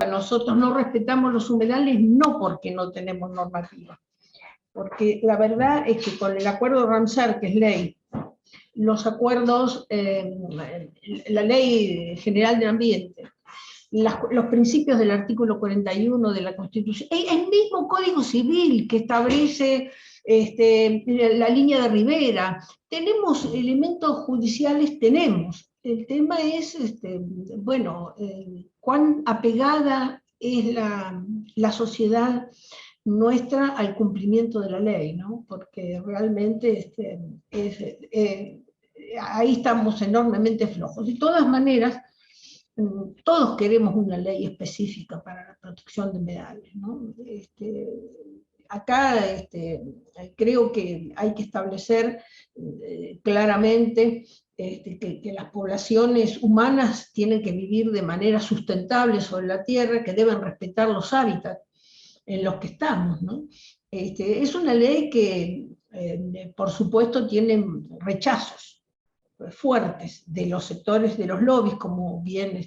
Nosotros no respetamos los humedales no porque no tenemos normativa, porque la verdad es que con el acuerdo Ramsar, que es ley, los acuerdos, la Ley General del Ambiente, los principios del artículo 41 de la Constitución, el mismo Código Civil que establece la línea de ribera, tenemos elementos judiciales, tenemos. El tema es, bueno, cuán apegada es la sociedad nuestra al cumplimiento de la ley, ¿no? Porque realmente ahí estamos enormemente flojos. De todas maneras, todos queremos una ley específica para la protección de humedales, ¿no? Acá creo que hay que establecer claramente que las poblaciones humanas tienen que vivir de manera sustentable sobre la tierra, que deben respetar los hábitats en los que estamos, ¿no? Es una ley que, por supuesto, tiene rechazos fuertes de los sectores de los lobbies, como bien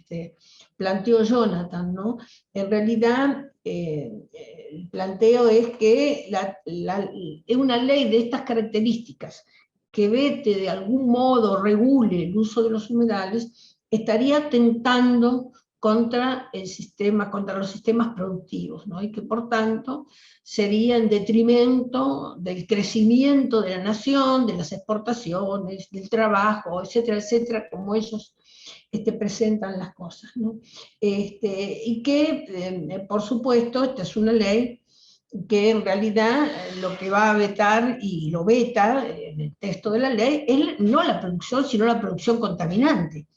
planteó Jonathan, ¿no? En realidad, el planteo es que es una ley de estas características que vete de algún modo, regule el uso de los humedales, estaría atentando contra el sistema, contra los sistemas productivos, ¿no? Y que por tanto sería en detrimento del crecimiento de la nación, de las exportaciones, del trabajo, etcétera, etcétera, como ellos presentan las cosas, ¿no? Y que, por supuesto, esta es una ley que en realidad lo que va a vetar, y lo veta en el texto de la ley, es no la producción, sino la producción contaminante.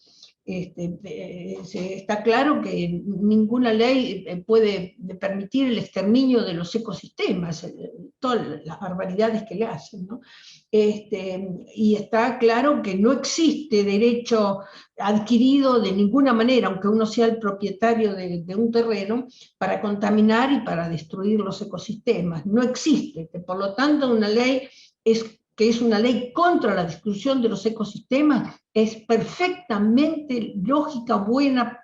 Está claro que ninguna ley puede permitir el exterminio de los ecosistemas, todas las barbaridades que le hacen, ¿no? Y está claro que no existe derecho adquirido de ninguna manera, aunque uno sea el propietario de un terreno, para contaminar y para destruir los ecosistemas. No existe. Por lo tanto, una ley que es una ley contra la destrucción de los ecosistemas, es perfectamente lógica, buena,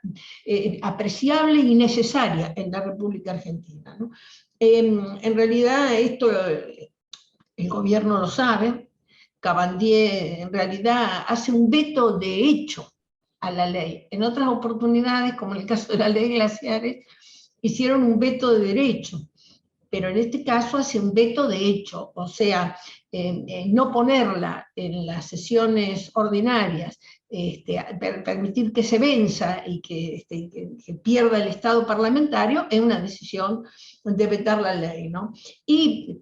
apreciable y necesaria en la República Argentina, ¿no? En realidad esto el gobierno lo sabe. Cabandier en realidad hace un veto de hecho a la ley. En otras oportunidades, como en el caso de la ley Glaciares, hicieron un veto de derecho, pero en este caso hace un veto de hecho, o sea, no ponerla en las sesiones ordinarias, permitir que se venza y que pierda el estado parlamentario, es una decisión de vetar la ley, ¿no? Y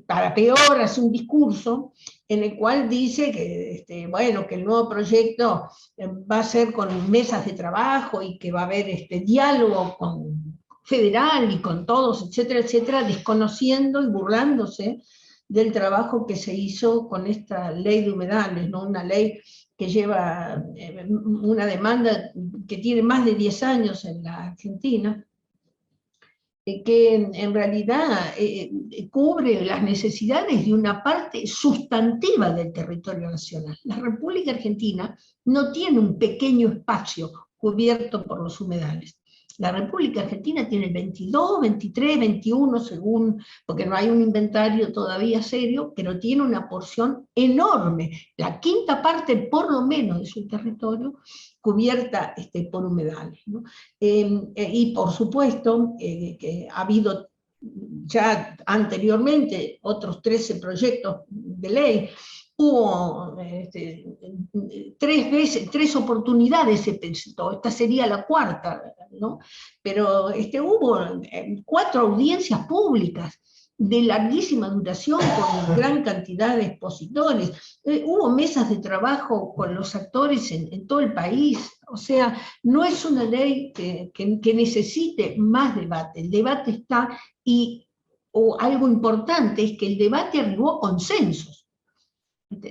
para peor hace un discurso en el cual dice que, bueno, que el nuevo proyecto va a ser con mesas de trabajo y que va a haber diálogo con federal y con todos, etcétera, etcétera, desconociendo y burlándose del trabajo que se hizo con esta ley de humedales, ¿no? Una ley que lleva una demanda que tiene más de 10 años en la Argentina, que en realidad cubre las necesidades de una parte sustantiva del territorio nacional. La República Argentina no tiene un pequeño espacio cubierto por los humedales. La República Argentina tiene 22, 23, 21, según, porque no hay un inventario todavía serio, pero tiene una porción enorme, la quinta parte por lo menos de su territorio, cubierta por humedales, ¿no? Y por supuesto que ha habido ya anteriormente otros 13 proyectos de ley. Hubo 3 oportunidades se presentó, esta sería la cuarta, ¿no? Pero hubo 4 audiencias públicas de larguísima duración, con gran cantidad de expositores, hubo mesas de trabajo con los actores en todo el país. O sea, no es una ley que necesite más debate, el debate está, y algo importante es que el debate arribó a consensos.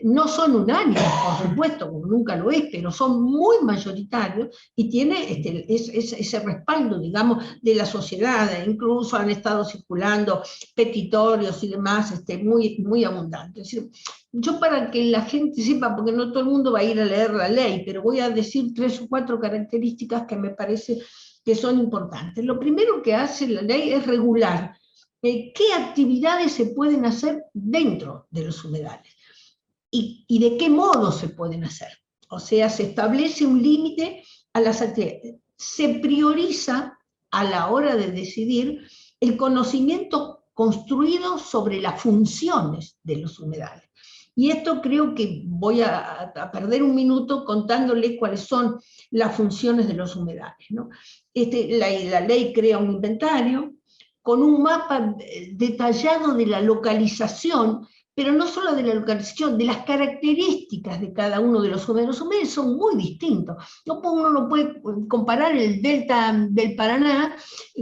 No son unánimes, por supuesto, como nunca lo es, pero son muy mayoritarios y tiene ese respaldo, digamos, de la sociedad. Incluso han estado circulando petitorios y demás muy, muy abundantes. Es decir, yo, para que la gente sepa, porque no todo el mundo va a ir a leer la ley, pero voy a decir 3 o 4 características que me parece que son importantes. Lo primero que hace la ley es regular qué actividades se pueden hacer dentro de los humedales. Y de qué modo se pueden hacer. O sea, se establece un límite a las actividades. Se prioriza a la hora de decidir el conocimiento construido sobre las funciones de los humedales. Y esto creo que voy a perder un minuto contándole cuáles son las funciones de los humedales, ¿no? La ley crea un inventario con un mapa detallado de la localización, pero no solo de la localización, de las características de cada uno de los humedales. Los humedales son muy distintos. Uno no puede comparar el delta del Paraná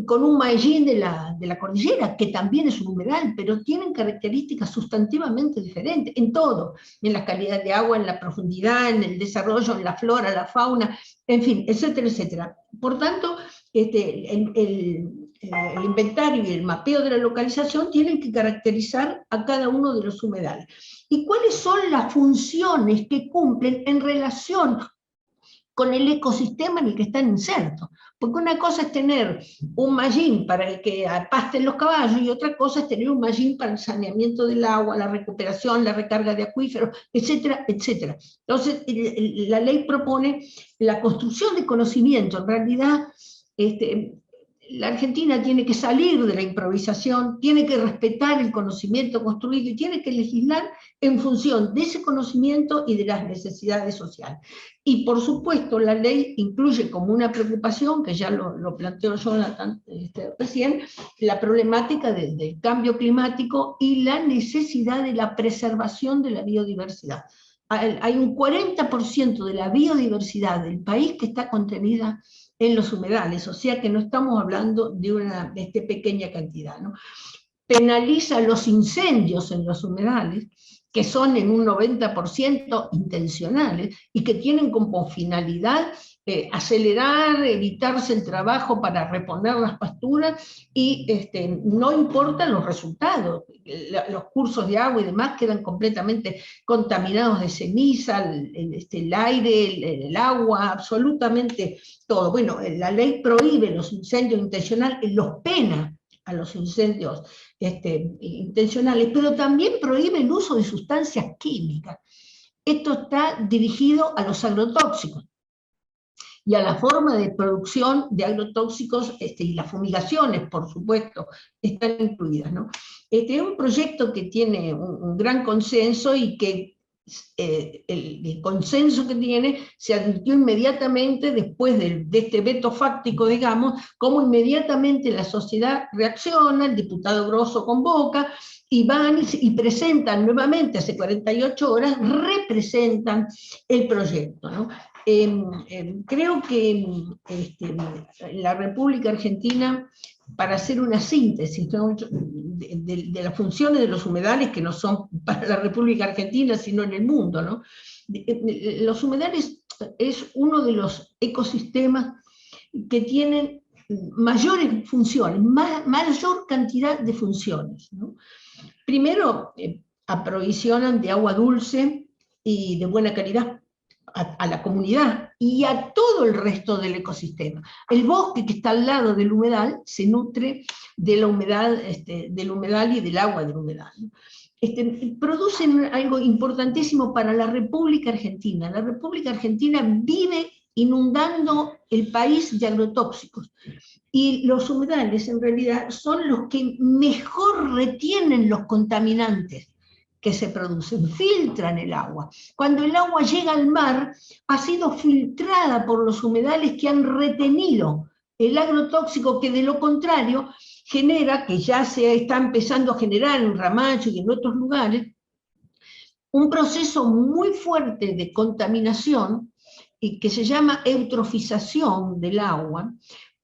con un Mallín de la cordillera, que también es un humedal, pero tienen características sustantivamente diferentes en todo, en la calidad de agua, en la profundidad, en el desarrollo, en la flora, la fauna, en fin, etcétera, etcétera. Por tanto, el inventario y el mapeo de la localización tienen que caracterizar a cada uno de los humedales. ¿Y cuáles son las funciones que cumplen en relación con el ecosistema en el que están insertos? Porque una cosa es tener un mallín para que pasten los caballos, y otra cosa es tener un mallín para el saneamiento del agua, la recuperación, la recarga de acuíferos, etcétera, etcétera. Entonces, la ley propone la construcción de conocimiento. En realidad, la Argentina tiene que salir de la improvisación, tiene que respetar el conocimiento construido y tiene que legislar en función de ese conocimiento y de las necesidades sociales. Y por supuesto la ley incluye como una preocupación, que ya lo planteó Jonathan recién, la problemática del cambio climático y la necesidad de la preservación de la biodiversidad. Hay un 40% de la biodiversidad del país que está contenida en los humedales, o sea que no estamos hablando de una pequeña cantidad, ¿no? Penaliza los incendios en los humedales, que son en un 90% intencionales y que tienen como finalidad acelerar, evitarse el trabajo para reponer las pasturas, y no importan los resultados. Los cursos de agua y demás quedan completamente contaminados de ceniza, el aire, el agua, absolutamente todo. Bueno, la ley prohíbe los incendios intencionales, los pena a los incendios intencionales, pero también prohíbe el uso de sustancias químicas. Esto está dirigido a los agrotóxicos y a la forma de producción de agrotóxicos, y las fumigaciones, por supuesto, están incluidas, ¿no? Es un proyecto que tiene un gran consenso y que el consenso que tiene se advirtió inmediatamente después de este veto fáctico, digamos, cómo inmediatamente la sociedad reacciona, el diputado Grosso convoca, y van y presentan nuevamente, hace 48 horas, representan el proyecto, ¿no? Creo que la República Argentina, para hacer una síntesis, ¿no?, de las funciones de los humedales, que no son para la República Argentina, sino en el mundo, ¿no? Los humedales es uno de los ecosistemas que tienen mayores funciones, mayor cantidad de funciones, ¿no? Primero, aprovisionan de agua dulce y de buena calidad a la comunidad y a todo el resto del ecosistema. El bosque que está al lado del humedal se nutre de la humedad, del humedal y del agua del humedal. Producen algo importantísimo para la República Argentina. La República Argentina vive inundando el país de agrotóxicos, y los humedales en realidad son los que mejor retienen los contaminantes que se producen, filtran el agua. Cuando el agua llega al mar, ha sido filtrada por los humedales que han retenido el agrotóxico, que de lo contrario genera, que ya se está empezando a generar en Ramallo y en otros lugares, un proceso muy fuerte de contaminación y que se llama eutrofización del agua,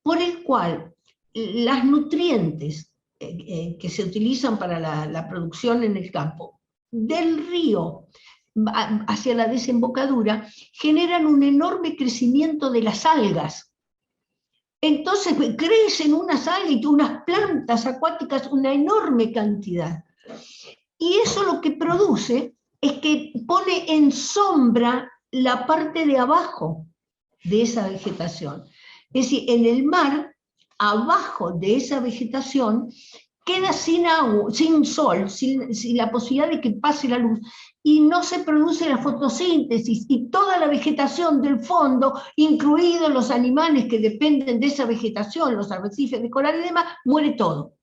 por el cual las nutrientes que se utilizan para la producción en el campo del río hacia la desembocadura, generan un enorme crecimiento de las algas. Entonces crecen unas algas y unas plantas acuáticas, una enorme cantidad. Y eso lo que produce es que pone en sombra la parte de abajo de esa vegetación. Es decir, en el mar, abajo de esa vegetación, queda sin agua, sin sol, sin la posibilidad de que pase la luz, y no se produce la fotosíntesis, y toda la vegetación del fondo, incluidos los animales que dependen de esa vegetación, los arrecifes de coral y demás, muere todo.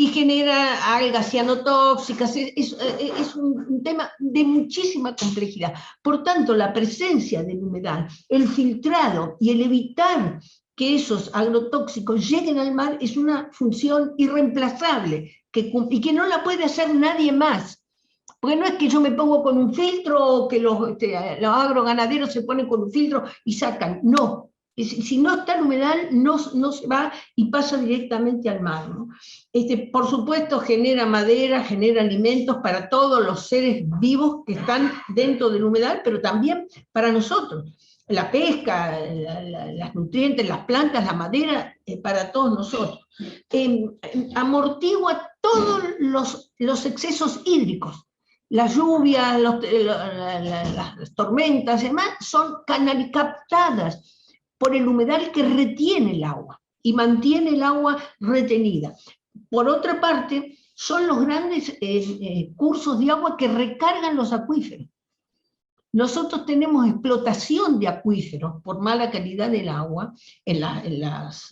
Y genera algas cianotóxicas, es un tema de muchísima complejidad. Por tanto, la presencia del humedal, el filtrado y el evitar que esos agrotóxicos lleguen al mar es una función irreemplazable y que no la puede hacer nadie más. Porque no es que yo me pongo con un filtro o que los agroganaderos se ponen con un filtro y sacan, no. Si no está el humedal, no se va y pasa directamente al mar, ¿no? Por supuesto, genera madera, genera alimentos para todos los seres vivos que están dentro del humedal, pero también para nosotros. La pesca, las nutrientes, las plantas, la madera, para todos nosotros. Amortigua todos los excesos hídricos. Las lluvias, las tormentas, demás, son captadas por el humedal que retiene el agua y mantiene el agua retenida. Por otra parte, son los grandes cursos de agua que recargan los acuíferos. Nosotros tenemos explotación de acuíferos por mala calidad del agua de las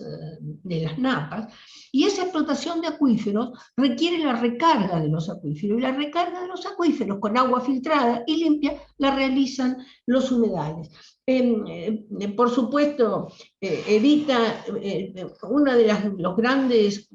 napas, y esa explotación de acuíferos requiere la recarga de los acuíferos, y la recarga de los acuíferos con agua filtrada y limpia la realizan los humedales. Por supuesto, evita, una de las grandes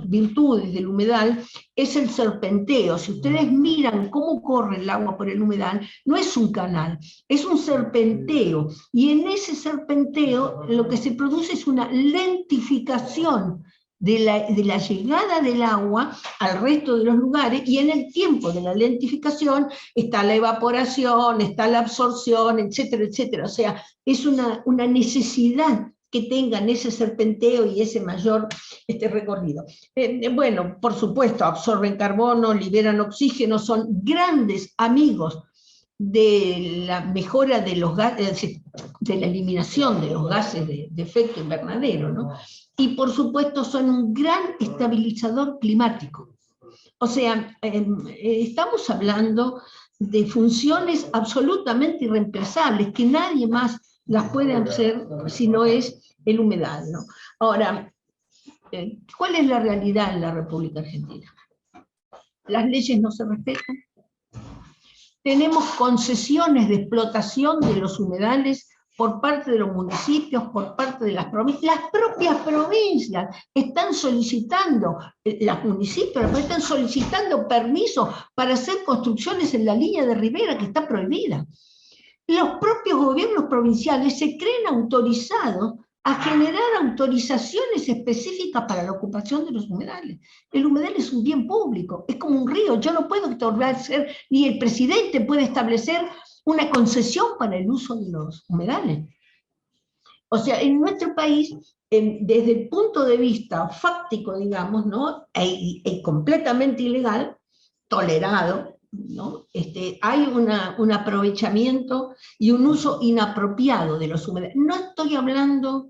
virtudes del humedal es el serpenteo. Si ustedes miran cómo corre el agua por el humedal, no es un canal, es un serpenteo, y en ese serpenteo lo que se produce es una lentificación de la llegada del agua al resto de los lugares, y en el tiempo de la lentificación está la evaporación, está la absorción, etcétera, etcétera. O sea, es una necesidad que tengan ese serpenteo y ese mayor recorrido. Bueno, por supuesto, absorben carbono, liberan oxígeno, son grandes amigos de la mejora de los gases, de la eliminación de los gases de efecto invernadero, ¿no? Y por supuesto son un gran estabilizador climático. O sea, estamos hablando de funciones absolutamente irreemplazables, que nadie más las puede hacer si no es el humedal, ¿no? Ahora, ¿cuál es la realidad en la República Argentina? Las leyes no se respetan. Tenemos concesiones de explotación de los humedales por parte de los municipios, por parte de las provincias. Las propias provincias están solicitando, los municipios están solicitando permiso para hacer construcciones en la línea de ribera, que está prohibida. Los propios gobiernos provinciales se creen autorizados a generar autorizaciones específicas para la ocupación de los humedales. El humedal es un bien público, es como un río. Yo no puedo establecer, ni el presidente puede establecer una concesión para el uso de los humedales. O sea, en nuestro país, desde el punto de vista fáctico, digamos, ¿no? Completamente ilegal, tolerado, ¿no? Hay un aprovechamiento y un uso inapropiado de los humedales. No estoy hablando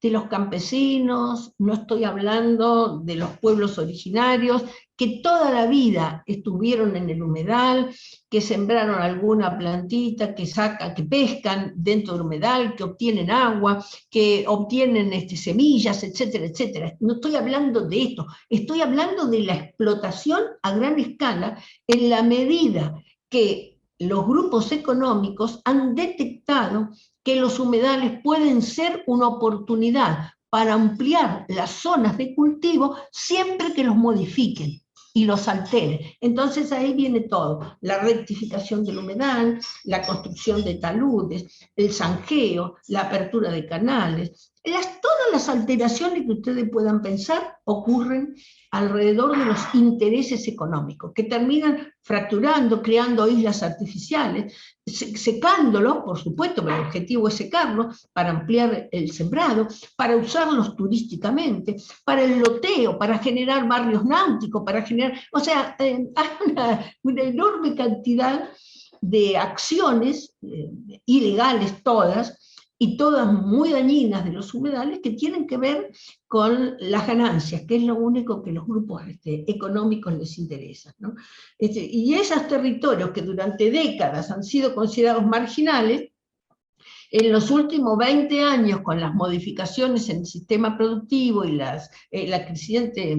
de los campesinos, no estoy hablando de los pueblos originarios, que toda la vida estuvieron en el humedal, que sembraron alguna plantita, que pescan dentro del humedal, que obtienen agua, que obtienen semillas, etcétera, etcétera. No estoy hablando de esto, estoy hablando de la explotación a gran escala en la medida que los grupos económicos han detectado que los humedales pueden ser una oportunidad para ampliar las zonas de cultivo siempre que los modifiquen y los alteren. Entonces ahí viene todo, la rectificación del humedal, la construcción de taludes, el zanjeo, la apertura de canales, todas las alteraciones que ustedes puedan pensar ocurren alrededor de los intereses económicos, que terminan fracturando, creando islas artificiales, secándolos, por supuesto, pero el objetivo es secarlos, para ampliar el sembrado, para usarlos turísticamente, para el loteo, para generar barrios náuticos, para generar, o sea, hay una enorme cantidad de acciones ilegales todas, y todas muy dañinas de los humedales, que tienen que ver con las ganancias, que es lo único que los grupos económicos les interesa, ¿no? Y esos territorios que durante décadas han sido considerados marginales, en los últimos 20 años, con las modificaciones en el sistema productivo y la creciente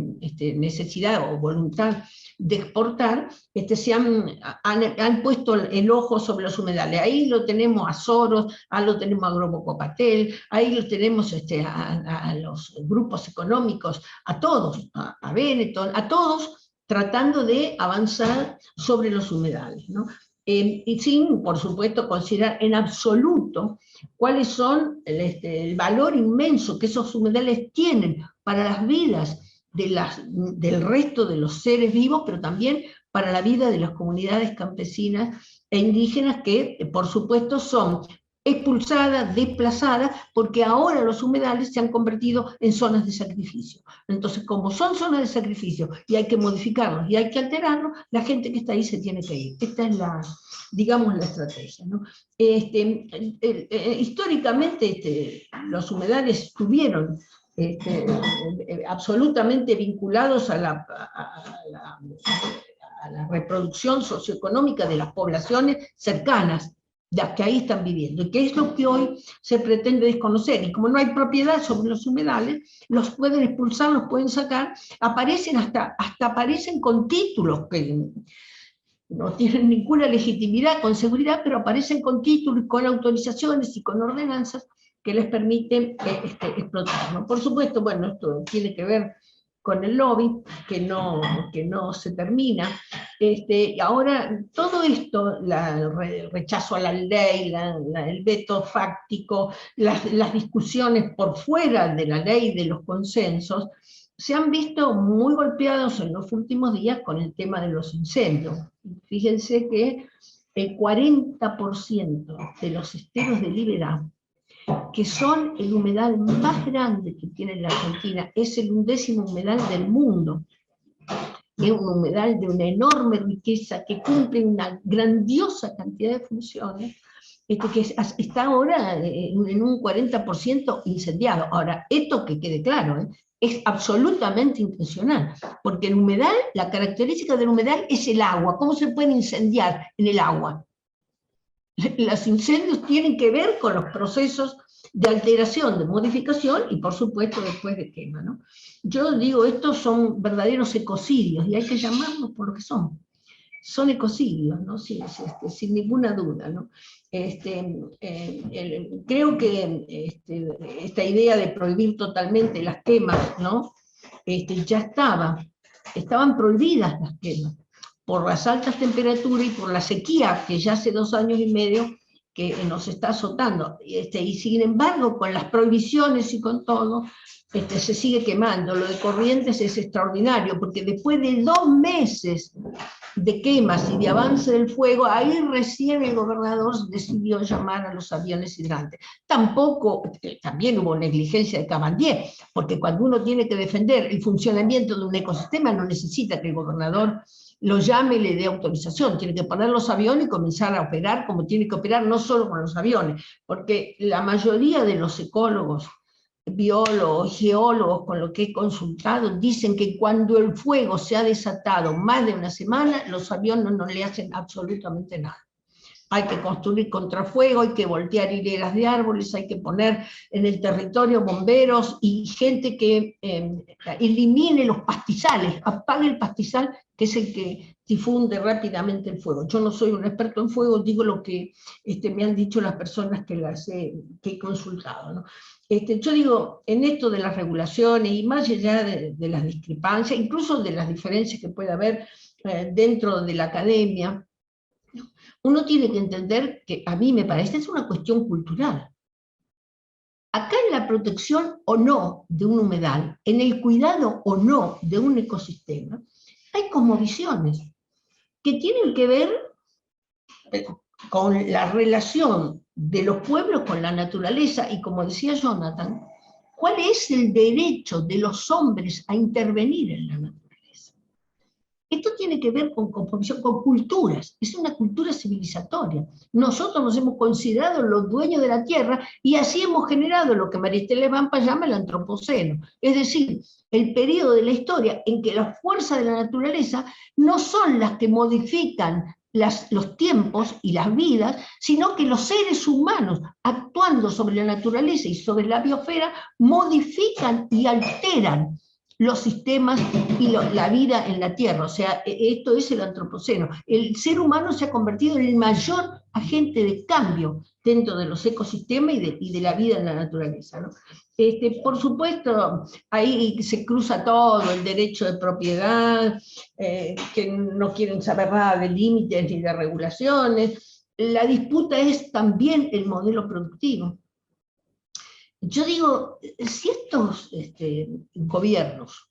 necesidad o voluntad de exportar, se han puesto el ojo sobre los humedales. Ahí lo tenemos a Soros, ahí lo tenemos a Grupo Copatel, ahí lo tenemos a los grupos económicos, a todos, a Benetton, a todos, tratando de avanzar sobre los humedales, ¿no? Y sin, por supuesto, considerar en absoluto cuáles son el valor inmenso que esos humedales tienen para las vidas del resto de los seres vivos, pero también para la vida de las comunidades campesinas e indígenas que, por supuesto, son expulsadas, desplazadas, porque ahora los humedales se han convertido en zonas de sacrificio. Entonces, como son zonas de sacrificio y hay que modificarlos y hay que alterarlos, la gente que está ahí se tiene que ir. Esta es digamos, la estrategia, ¿no? Históricamente los humedales estuvieron absolutamente vinculados a la reproducción socioeconómica de las poblaciones cercanas, las que ahí están viviendo, y que es lo que hoy se pretende desconocer. Y como no hay propiedad sobre los humedales, los pueden expulsar, los pueden sacar, aparecen hasta aparecen con títulos que no tienen ninguna legitimidad con seguridad, pero aparecen con títulos, con autorizaciones y con ordenanzas que les permiten explotar, ¿no? Por supuesto, bueno, esto tiene que ver con el lobby, que no se termina. Ahora, todo esto, el rechazo a la ley, el veto fáctico, las discusiones por fuera de la ley, de los consensos, se han visto muy golpeados en los últimos días con el tema de los incendios. Fíjense que el 40% de los esteros de Liberá, que son el humedal más grande que tiene la Argentina, es el 11º humedal del mundo. Es un humedal de una enorme riqueza que cumple una grandiosa cantidad de funciones, que está ahora en un 40% incendiado. Ahora, esto que quede claro, es absolutamente intencional, porque el humedal, la característica del humedal es el agua. ¿Cómo se puede incendiar en el agua? Los incendios tienen que ver con los procesos de alteración, de modificación y, por supuesto, después de quema, ¿no? Yo digo, estos son verdaderos ecocidios y hay que llamarlos por lo que son. Son ecocidios, ¿no? Sin ninguna duda, ¿no? Creo que esta idea de prohibir totalmente las quemas, ¿no? Ya estaban prohibidas las quemas por las altas temperaturas y por la sequía que ya hace 2 años y medio que nos está azotando. Y sin embargo, con las prohibiciones y con todo, se sigue quemando. Lo de Corrientes es extraordinario, porque después de 2 meses de quemas y de avance del fuego, ahí recién el gobernador decidió llamar a los aviones hidrantes. También hubo negligencia de Cabandier, porque cuando uno tiene que defender el funcionamiento de un ecosistema, no necesita que el gobernador lo llame y le dé autorización, tiene que poner los aviones y comenzar a operar como tiene que operar, no solo con los aviones, porque la mayoría de los ecólogos, biólogos, geólogos, con lo que he consultado, dicen que cuando el fuego se ha desatado más de una semana, los aviones no le hacen absolutamente nada. Hay que construir contrafuego, hay que voltear hileras de árboles, hay que poner en el territorio bomberos y gente que elimine los pastizales, apague el pastizal, que es el que difunde rápidamente el fuego. Yo no soy un experto en fuego, digo lo que me han dicho las personas que he consultado, ¿no? Yo digo, en esto de las regulaciones, y más allá de las discrepancias, incluso de las diferencias que puede haber dentro de la academia, uno tiene que entender que a mí me parece es una cuestión cultural. acá en la protección o no de un humedal, en el cuidado o no de un ecosistema, hay cosmovisiones que tienen que ver con la relación de los pueblos con la naturaleza, y como decía Jonathan, ¿cuál es el derecho de los hombres a intervenir en la naturaleza? Esto tiene que ver con culturas, es una cultura civilizatoria. Nosotros nos hemos considerado los dueños de la tierra y así hemos generado lo que María Estela Vampa llama el antropoceno, es decir, el periodo de la historia en que las fuerzas de la naturaleza no son las que modifican los tiempos y las vidas, sino que los seres humanos, actuando sobre la naturaleza y sobre la biosfera, modifican y alteran los sistemas y la vida en la Tierra. O sea, esto es el antropoceno. El ser humano se ha convertido en el mayor agente de cambio dentro de los ecosistemas y de la vida en la naturaleza, ¿no? Por supuesto, ahí se cruza todo, el derecho de propiedad, que no quieren saber nada de límites ni de regulaciones. La disputa es también el modelo productivo. Yo digo, si estos gobiernos,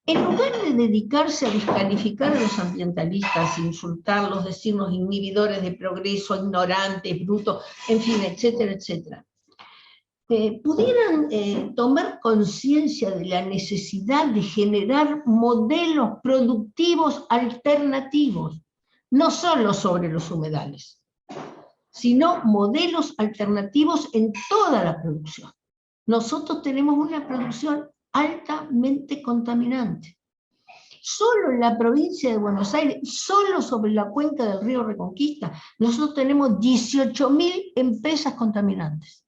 en lugar de dedicarse a descalificar a los ambientalistas, insultarlos, decirnos inhibidores de progreso, ignorantes, brutos, en fin, etcétera, etcétera, pudieran tomar conciencia de la necesidad de generar modelos productivos alternativos, no solo sobre los humedales, sino modelos alternativos en toda la producción. Nosotros tenemos una producción altamente contaminante. Solo en la provincia de Buenos Aires, solo sobre la cuenca del río Reconquista, nosotros tenemos 18.000 empresas contaminantes.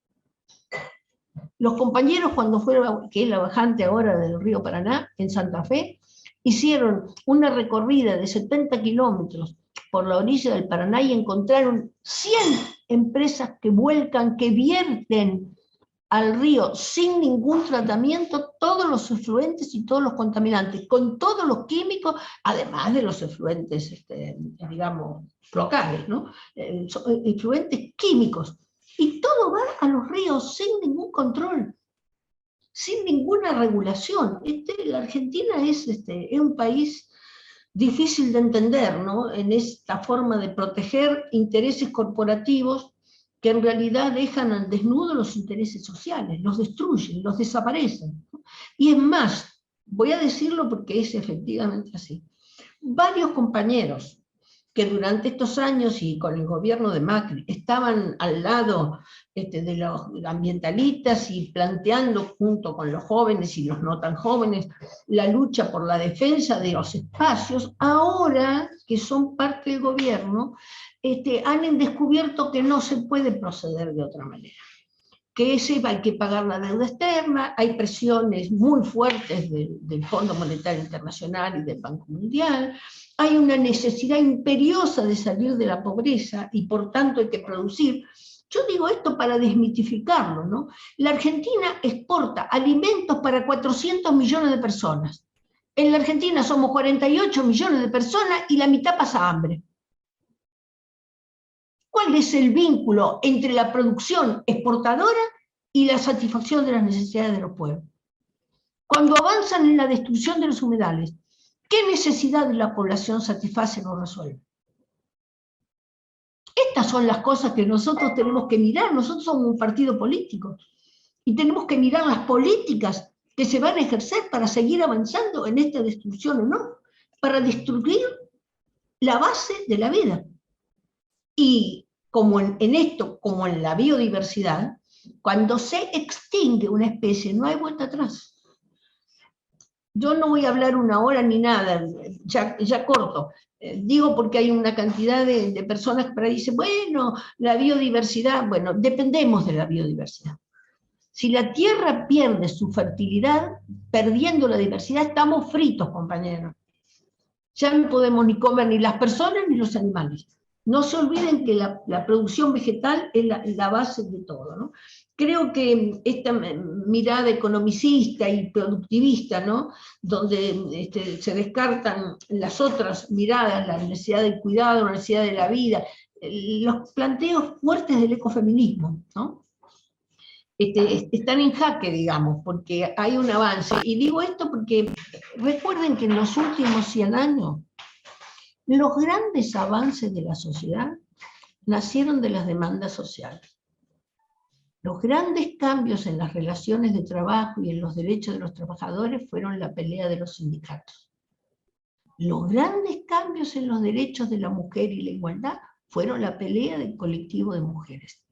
Los compañeros, cuando fueron, que es la bajante ahora del río Paraná, en Santa Fe, hicieron una recorrida de 70 kilómetros por la orilla del Paraná y encontraron 100 empresas que vuelcan, que vierten al río sin ningún tratamiento todos los efluentes y todos los contaminantes, con todos los químicos, además de los efluentes, digamos, locales, ¿no? Efluentes químicos. Y todo va a los ríos sin ningún control, sin ninguna regulación. La Argentina es un país difícil de entender, ¿no? En esta forma de proteger intereses corporativos que en realidad dejan al desnudo los intereses sociales, los destruyen, los desaparecen. Y es más, voy a decirlo porque es efectivamente así. Varios compañeros que durante estos años y con el gobierno de Macri estaban al lado de los ambientalistas y planteando junto con los jóvenes y los no tan jóvenes la lucha por la defensa de los espacios, ahora que son parte del gobierno, han descubierto que no se puede proceder de otra manera, que hay que pagar la deuda externa, hay presiones muy fuertes del Fondo Monetario Internacional y del Banco Mundial, hay una necesidad imperiosa de salir de la pobreza y por tanto hay que producir. Yo digo esto para desmitificarlo, ¿no? La Argentina exporta alimentos para 400 millones de personas. En la Argentina somos 48 millones de personas y la mitad pasa hambre. ¿Cuál es el vínculo entre la producción exportadora y la satisfacción de las necesidades de los pueblos? Cuando avanzan en la destrucción de los humedales, ¿qué necesidad de la población satisface o resuelve? Estas son las cosas que nosotros tenemos que mirar. Nosotros somos un partido político y tenemos que mirar las políticas que se van a ejercer para seguir avanzando en esta destrucción o no, para destruir la base de la vida. Y como en esto, como en la biodiversidad, cuando se extingue una especie no hay vuelta atrás. Yo no voy a hablar una hora ni nada, ya corto. Digo porque hay una cantidad de personas que por ahí dicen, bueno, la biodiversidad, bueno, dependemos de la biodiversidad. Si la tierra pierde su fertilidad, perdiendo la diversidad, estamos fritos, compañeros. Ya no podemos ni comer ni las personas ni los animales. No se olviden que la producción vegetal es la base de todo, ¿no? Creo que esta mirada economicista y productivista, ¿no? Donde se descartan las otras miradas, la necesidad del cuidado, la necesidad de la vida, los planteos fuertes del ecofeminismo, ¿no? están en jaque, digamos, porque hay un avance. Y digo esto porque recuerden que en los últimos 100 años, los grandes avances de la sociedad nacieron de las demandas sociales. Los grandes cambios en las relaciones de trabajo y en los derechos de los trabajadores fueron la pelea de los sindicatos. Los grandes cambios en los derechos de la mujer y la igualdad fueron la pelea del colectivo de mujeres.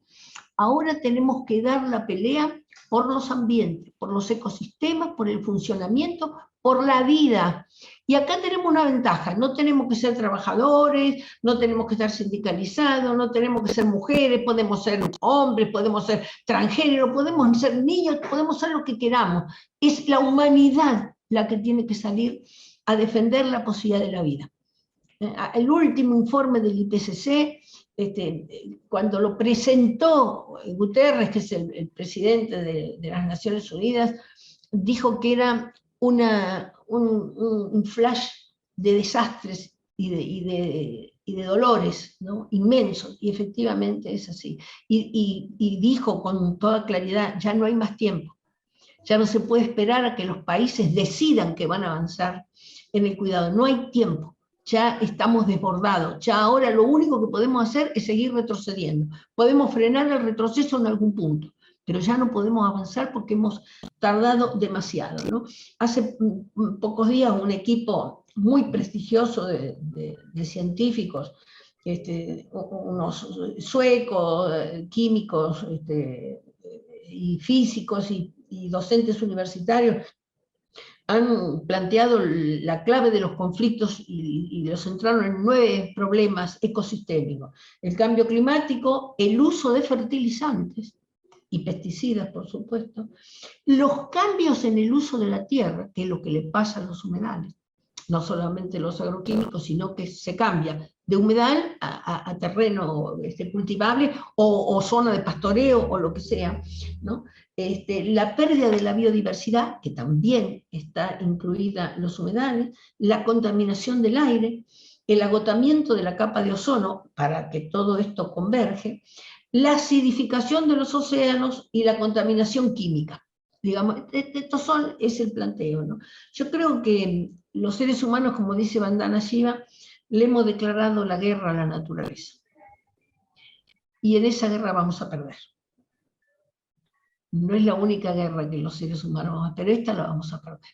Ahora tenemos que dar la pelea por los ambientes, por los ecosistemas, por el funcionamiento, por la vida. Y acá tenemos una ventaja, no tenemos que ser trabajadores, no tenemos que estar sindicalizados, no tenemos que ser mujeres, podemos ser hombres, podemos ser transgénero, podemos ser niños, podemos ser lo que queramos. Es la humanidad la que tiene que salir a defender la posibilidad de la vida. El último informe del IPCC, cuando lo presentó Guterres, que es el presidente de las Naciones Unidas, dijo que era un flash de desastres y de dolores, ¿no? Inmensos, y efectivamente es así. Y dijo con toda claridad, ya no hay más tiempo, ya no se puede esperar a que los países decidan que van a avanzar en el cuidado, no hay tiempo. Ya estamos desbordados, ya ahora lo único que podemos hacer es seguir retrocediendo. Podemos frenar el retroceso en algún punto, pero ya no podemos avanzar porque hemos tardado demasiado, ¿no? Hace pocos días un equipo muy prestigioso de científicos, unos suecos, químicos y físicos y docentes universitarios, han planteado la clave de los conflictos y los centraron en 9 problemas ecosistémicos. El cambio climático, el uso de fertilizantes y pesticidas, por supuesto, los cambios en el uso de la tierra, que es lo que le pasa a los humedales, no solamente los agroquímicos, sino que se cambia de humedal a terreno cultivable o zona de pastoreo o lo que sea, ¿no? La pérdida de la biodiversidad, que también está incluida en los humedales, la contaminación del aire, el agotamiento de la capa de ozono, para que todo esto converge, la acidificación de los océanos y la contaminación química. Digamos, es el planteo, ¿no? Yo creo que los seres humanos, como dice Vandana Shiva, le hemos declarado la guerra a la naturaleza. Y en esa guerra vamos a perder. No es la única guerra que los seres humanos vamos a perder, esta la vamos a perder.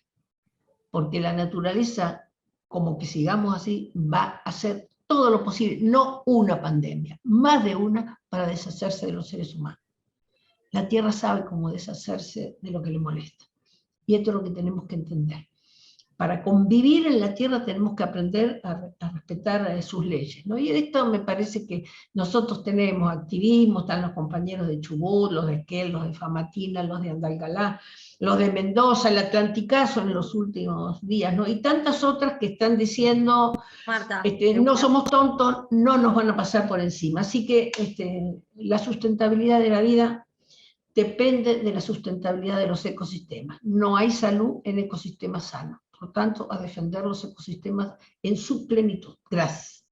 Porque la naturaleza, como que sigamos así, va a hacer todo lo posible, no una pandemia, más de una, para deshacerse de los seres humanos. La Tierra sabe cómo deshacerse de lo que le molesta. Y esto es lo que tenemos que entender. Para convivir en la Tierra tenemos que aprender a respetar sus leyes, ¿no? Y esto me parece que nosotros tenemos activismo, están los compañeros de Chubut, los de Esquel, los de Famatina, los de Andalgalá, los de Mendoza, el Atlanticazo en los últimos días, ¿no? Y tantas otras que están diciendo, Marta, no somos tontos, no nos van a pasar por encima. Así que la sustentabilidad de la vida depende de la sustentabilidad de los ecosistemas. No hay salud en ecosistemas sanos. Por lo tanto, a defender los ecosistemas en su plenitud. Gracias.